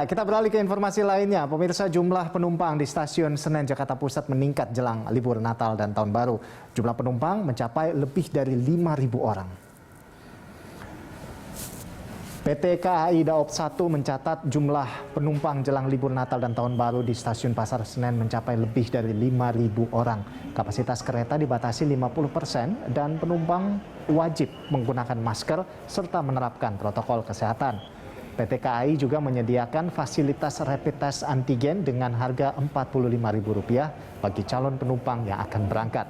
Kita beralih ke informasi lainnya. Pemirsa, jumlah penumpang di stasiun Senen Jakarta Pusat meningkat jelang libur Natal dan Tahun Baru. Jumlah penumpang mencapai lebih dari 5.000 orang. PT KAI Daop 1 mencatat jumlah penumpang jelang libur Natal dan Tahun Baru di stasiun Pasar Senen mencapai lebih dari 5.000 orang. Kapasitas kereta dibatasi 50% dan penumpang wajib menggunakan masker serta menerapkan protokol kesehatan. PT KAI juga menyediakan fasilitas rapid test antigen dengan harga Rp45.000 bagi calon penumpang yang akan berangkat.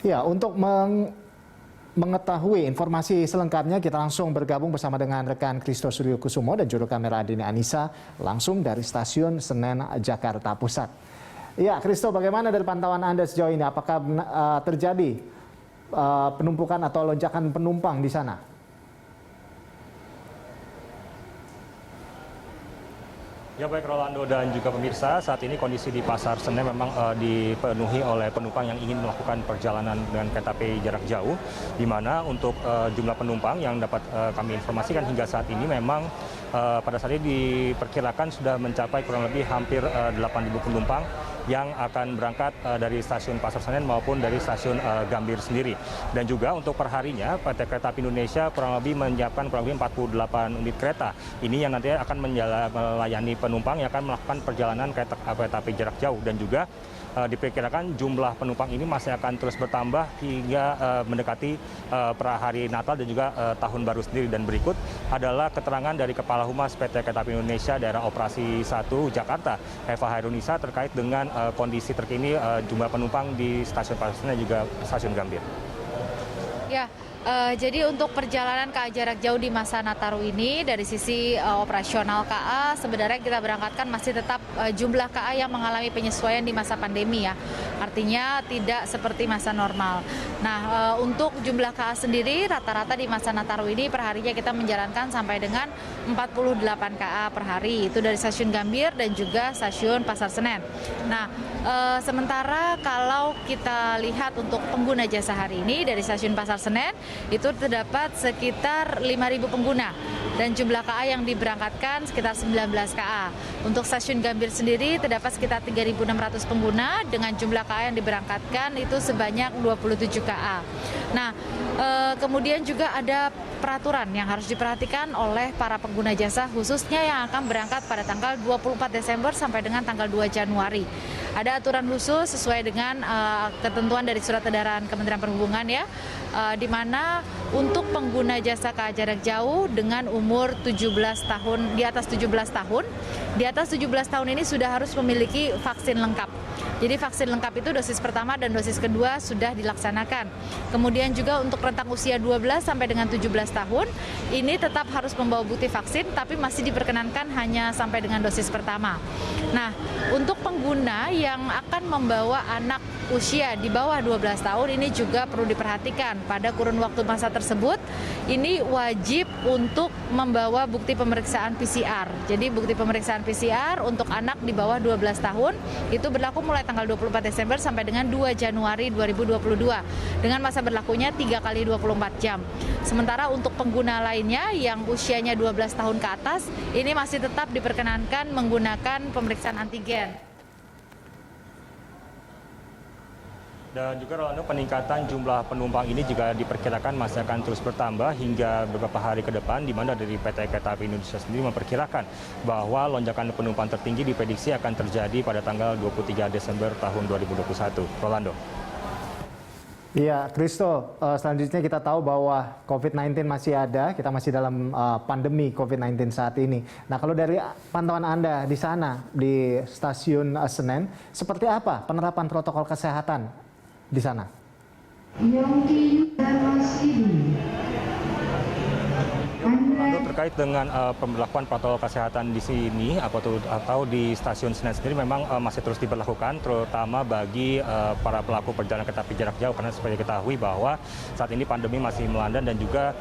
Ya, untuk mengetahui informasi selengkapnya, kita langsung bergabung bersama dengan rekan Kristo Suryo Kusumo dan juru kamera Dini Anissa langsung dari stasiun Senen Jakarta Pusat. Ya, Kristo, bagaimana dari pantauan Anda sejauh ini? Apakah terjadi penumpukan atau lonjakan penumpang di sana? Ya, baik Rolando dan juga pemirsa, saat ini kondisi di Pasar Senen memang dipenuhi oleh penumpang yang ingin melakukan perjalanan dengan kereta api jarak jauh, di mana untuk jumlah penumpang yang dapat kami informasikan hingga saat ini memang pada saat ini diperkirakan sudah mencapai kurang lebih hampir 8.000 penumpang yang akan berangkat dari stasiun Pasar Senen maupun dari stasiun Gambir sendiri. Dan juga untuk perharinya PT Kereta Api Indonesia kurang lebih menyiapkan kurang lebih 48 unit kereta. Ini yang nantinya akan melayani penumpang yang akan melakukan perjalanan kereta api jarak jauh, dan juga diperkirakan jumlah penumpang ini masih akan terus bertambah hingga mendekati hari Natal dan juga Tahun Baru sendiri. Dan berikut adalah keterangan dari Kepala Humas PT Kereta Api Indonesia Daerah Operasi 1 Jakarta, Eva Hairunisa, terkait dengan kondisi terkini jumlah penumpang di stasiun Pasar Senen dan juga stasiun Gambir. Ya. Jadi untuk perjalanan KA jarak jauh di masa Nataru ini dari sisi operasional KA sebenarnya kita berangkatkan masih tetap jumlah KA yang mengalami penyesuaian di masa pandemi ya. Artinya tidak seperti masa normal. Nah, untuk jumlah KA sendiri rata-rata di masa Nataru ini perharinya kita menjalankan sampai dengan 48 KA per hari. Itu dari stasiun Gambir dan juga stasiun Pasar Senen. Nah, sementara kalau kita lihat untuk pengguna jasa hari ini dari stasiun Pasar Senen itu terdapat sekitar 5.000 pengguna dan jumlah KA yang diberangkatkan sekitar 19 KA. Untuk stasiun Gambir sendiri terdapat sekitar 3.600 pengguna dengan jumlah KA yang diberangkatkan itu sebanyak 27 KA. Nah, kemudian juga ada peraturan yang harus diperhatikan oleh para pengguna jasa khususnya yang akan berangkat pada tanggal 24 Desember sampai dengan tanggal 2 Januari. Ada aturan khusus sesuai dengan ketentuan dari Surat Edaran Kementerian Perhubungan ya, di mana untuk pengguna jasa KA jarak jauh dengan umur 17 tahun, di atas 17 tahun, di atas 17 tahun ini sudah harus memiliki vaksin lengkap. Jadi vaksin lengkap itu dosis pertama dan dosis kedua sudah dilaksanakan. Kemudian juga untuk rentang usia 12 sampai dengan 17 tahun, ini tetap harus membawa bukti vaksin, tapi masih diperkenankan hanya sampai dengan dosis pertama. Nah, untuk pengguna yang akan membawa anak usia di bawah 12 tahun ini juga perlu diperhatikan. Pada kurun waktu masa tersebut, ini wajib untuk membawa bukti pemeriksaan PCR. Jadi bukti pemeriksaan PCR untuk anak di bawah 12 tahun itu berlaku mulai tanggal 24 Desember sampai dengan 2 Januari 2022 dengan masa berlakunya 3 kali 24 jam. Sementara untuk pengguna lainnya yang usianya 12 tahun ke atas, ini masih tetap diperkenankan menggunakan pemeriksaan antigen. Dan juga Rolando, peningkatan jumlah penumpang ini juga diperkirakan masih akan terus bertambah hingga beberapa hari ke depan, di mana dari PT Kereta Api Indonesia sendiri memperkirakan bahwa lonjakan penumpang tertinggi diprediksi akan terjadi pada tanggal 23 Desember tahun 2021. Rolando. Iya, Kristo, selanjutnya kita tahu bahwa COVID-19 masih ada, kita masih dalam pandemi COVID-19 saat ini. Nah, kalau dari pantauan Anda di sana, di stasiun Senen, seperti apa penerapan protokol kesehatan di sana? Terkait terkait dengan pemberlakuan protokol kesehatan di sini atau di stasiun Senen sendiri memang masih terus diberlakukan, terutama bagi para pelaku perjalanan kereta api jarak jauh, karena seperti diketahui bahwa saat ini pandemi masih melanda dan juga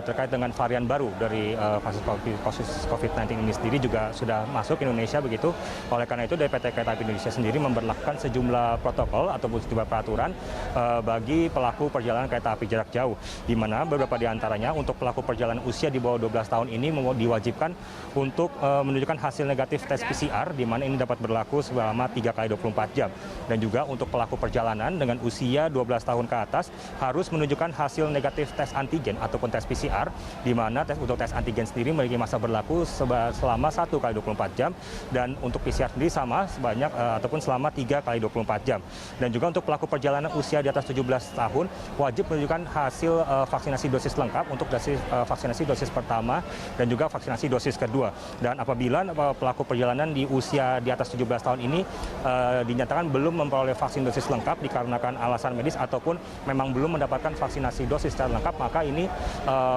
terkait dengan varian baru dari kasus COVID-19 ini sendiri juga sudah masuk Indonesia begitu. Oleh karena itu dari PT Kereta Api Indonesia sendiri memberlakukan sejumlah protokol ataupun sejumlah peraturan bagi pelaku perjalanan kereta api jarak jauh, di mana beberapa di antaranya untuk pelaku perjalanan usia di bawah 12 tahun ini diwajibkan untuk menunjukkan hasil negatif tes PCR, di mana ini dapat berlaku selama 3 kali 24 jam. Dan juga untuk pelaku perjalanan dengan usia 12 tahun ke atas harus menunjukkan hasil negatif tes antigen ataupun tes PCR, di mana untuk tes antigen sendiri memiliki masa berlaku selama 1 kali 24 jam, dan untuk PCR sendiri sama sebanyak ataupun selama 3 kali 24 jam. Dan juga untuk pelaku perjalanan usia di atas 17 tahun wajib menunjukkan hasil vaksinasi dosis lengkap untuk vaksinasi dosis pertama dan juga vaksinasi dosis kedua. Dan apabila pelaku perjalanan di usia di atas 17 tahun ini dinyatakan belum memperoleh vaksin dosis lengkap dikarenakan alasan medis ataupun memang belum mendapatkan vaksinasi dosis secara lengkap, maka ini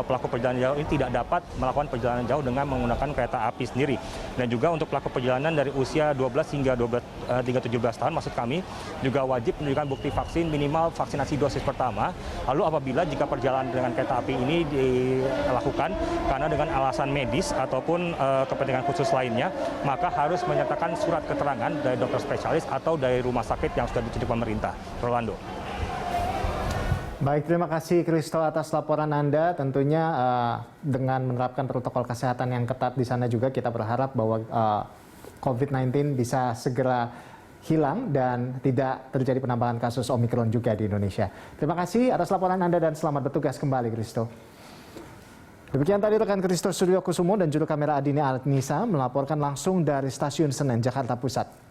pelaku perjalanan jauh ini tidak dapat melakukan perjalanan jauh dengan menggunakan kereta api sendiri. Dan juga untuk pelaku perjalanan dari usia 12 hingga 17 tahun, maksud kami, juga wajib menunjukkan bukti vaksin minimal vaksinasi dosis pertama. Lalu apabila jika perjalanan dengan kereta api ini dilakukan karena dengan alasan medis ataupun kepentingan khusus lainnya, maka harus menyertakan surat keterangan dari dokter spesialis atau dari rumah sakit yang sudah ditunjuk pemerintah. Rolando. Baik, terima kasih Christo atas laporan Anda. Tentunya dengan menerapkan protokol kesehatan yang ketat di sana juga kita berharap bahwa COVID-19 bisa segera hilang dan tidak terjadi penambahan kasus Omikron juga di Indonesia. Terima kasih atas laporan Anda dan selamat bertugas kembali, Christo. Demikian tadi rekan Christo Suryo Kusumo dan juru kamera Adini Alnisa melaporkan langsung dari Stasiun Senen, Jakarta Pusat.